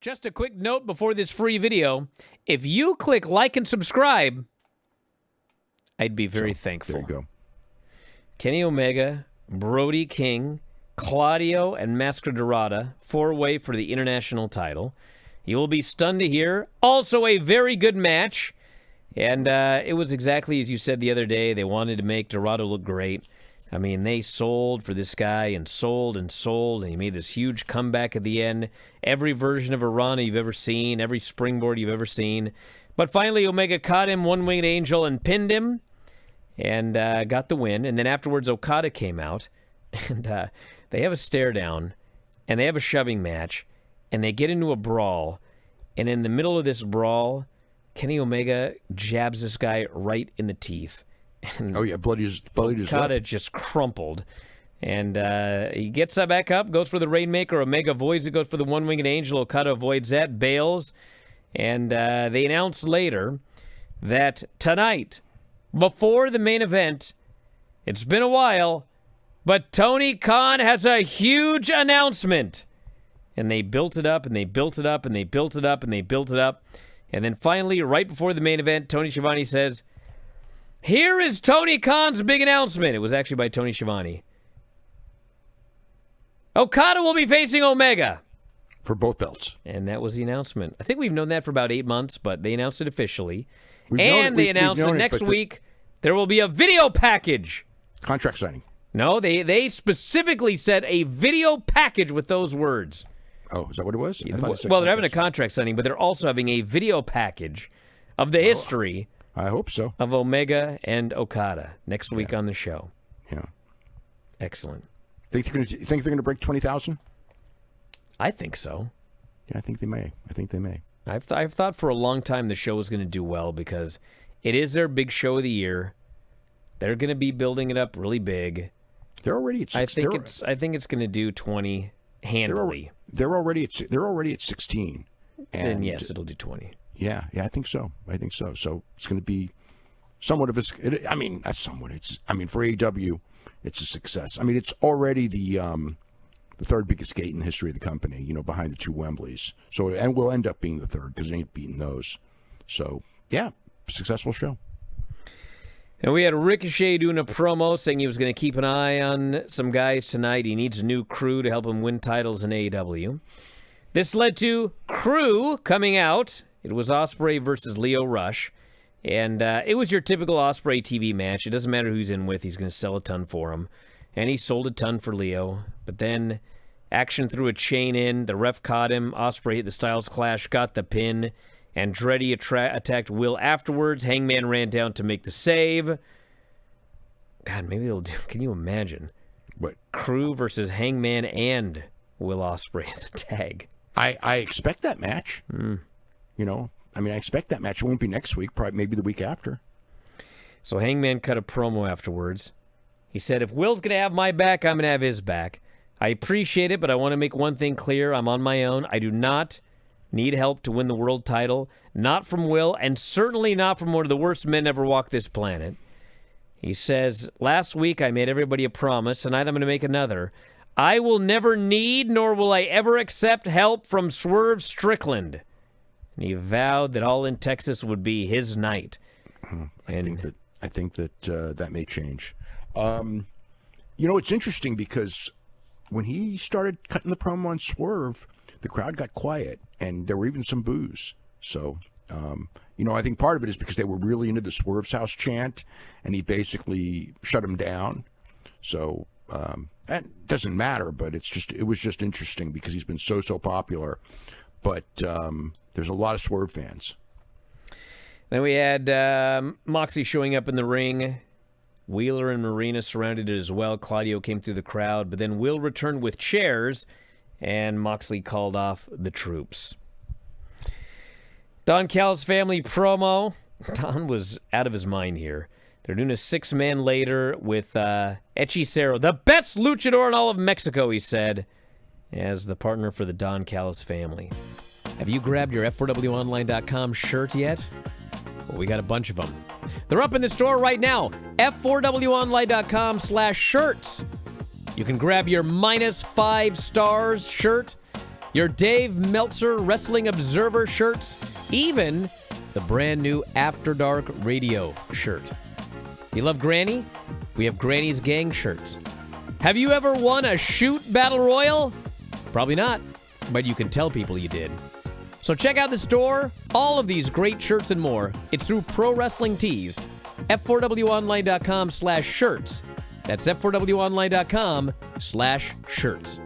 Just a quick note before this free video. If you click like and subscribe, I'd be very thankful. There you go. Kenny Omega, Brody King, Claudio, and Masquerada, 4-way for the international title. You will be stunned to hear. Also a very good match. And it was exactly as you said the other day. They wanted to make Dorado look great. I mean, they sold for this guy and sold, and he made this huge comeback at the end. Every version of a run you've ever seen, every springboard you've ever seen. But finally, Omega caught him, one-winged angel, and pinned him, and got the win. And then afterwards, Okada came out, and they have a stare-down, and they have a shoving match, and they get into a brawl. And in the middle of this brawl, Kenny Omega jabs this guy right in the teeth. And bloody his Okada just crumpled. And he gets back up, goes for the Rainmaker. Omega avoids it, goes for the one-winged angel. Okada avoids that, bails. And they announced later that tonight, before the main event, it's been a while, but Tony Khan has a huge announcement. And they built it up, and they built it up, and they built it up, and they built it up. And then finally, right before the main event, Tony Schiavone says, "Here is Tony Khan's big announcement." It was actually by Tony Schiavone. Okada will be facing Omega for both belts. And that was the announcement. I think we've known that for about 8 months, but they announced it officially. They announced that next week there will be a video package. Contract signing. No, they specifically said a video package with those words. Oh, is that what it was? Well, they're having a contract signing, but they're also having a video package of the history. I hope so. Of Omega and Okada next week on the show. Yeah. Excellent. Think they're going to break 20,000? I think so. Yeah, I think they may. I've thought for a long time the show was going to do well because it is their big show of the year. They're going to be building it up really big. They're already at 16. I think it's going to do 20 handily. They're already at 16. And yes, it'll do 20. Yeah, I think so. So it's going to be somewhat of a. For AEW, it's a success. I mean, it's already the third biggest gate in the history of the company. Behind the two Wembleys. So and will end up being the third because it ain't beating those. So yeah, successful show. And we had Ricochet doing a promo saying he was going to keep an eye on some guys tonight. He needs a new crew to help him win titles in AEW. This led to Crew coming out. It was Ospreay versus Lio Rush. And it was your typical Ospreay TV match. It doesn't matter who he's in with. He's going to sell a ton for him. And he sold a ton for Lio. But then action threw a chain in. The ref caught him. Ospreay hit the Styles Clash, got the pin. Andretti attacked Will afterwards. Hangman ran down to make the save. God, maybe they'll do... Can you imagine? What? Crew versus Hangman and Will Ospreay as a tag. I expect that match. I expect that match. It won't be next week, probably maybe the week after. So Hangman cut a promo afterwards. He said, "If Will's going to have my back, I'm going to have his back. I appreciate it, but I want to make one thing clear. I'm on my own. I do not need help to win the world title. Not from Will, and certainly not from one of the worst men ever walked this planet." He says, "Last week I made everybody a promise. Tonight I'm going to make another. I will never need, nor will I ever accept help from Swerve Strickland." And he vowed that All in Texas would be his night. I think that may change. It's interesting because when he started cutting the promo on Swerve, the crowd got quiet, and there were even some boos. So, I think part of it is because they were really into the Swerve's House chant, and he basically shut them down. So, that doesn't matter, but it was just interesting because he's been so popular. But there's a lot of Swerve fans. Then we had Moxley showing up in the ring. Wheeler and Marina surrounded it as well. Claudio came through the crowd, but then Will returned with chairs, and Moxley called off the troops. Don Callis family promo. Don was out of his mind here. They're doing a 6-man later with Hechicero, the best luchador in all of Mexico, he said, as the partner for the Don Callis family. Have you grabbed your F4WOnline.com shirt yet? Well, we got a bunch of them. They're up in the store right now. F4WOnline.com/shirts. You can grab your -5 stars shirt your Dave Meltzer Wrestling Observer shirts, even the brand new After Dark Radio shirt. You love Granny? We have Granny's Gang shirts. Have you ever won a shoot battle royal? Probably not, but you can tell people you did. So check out the store. All of these great shirts and more. It's through Pro Wrestling Tees. F4WOnline.com/shirts. That's F4WOnline.com/shirts.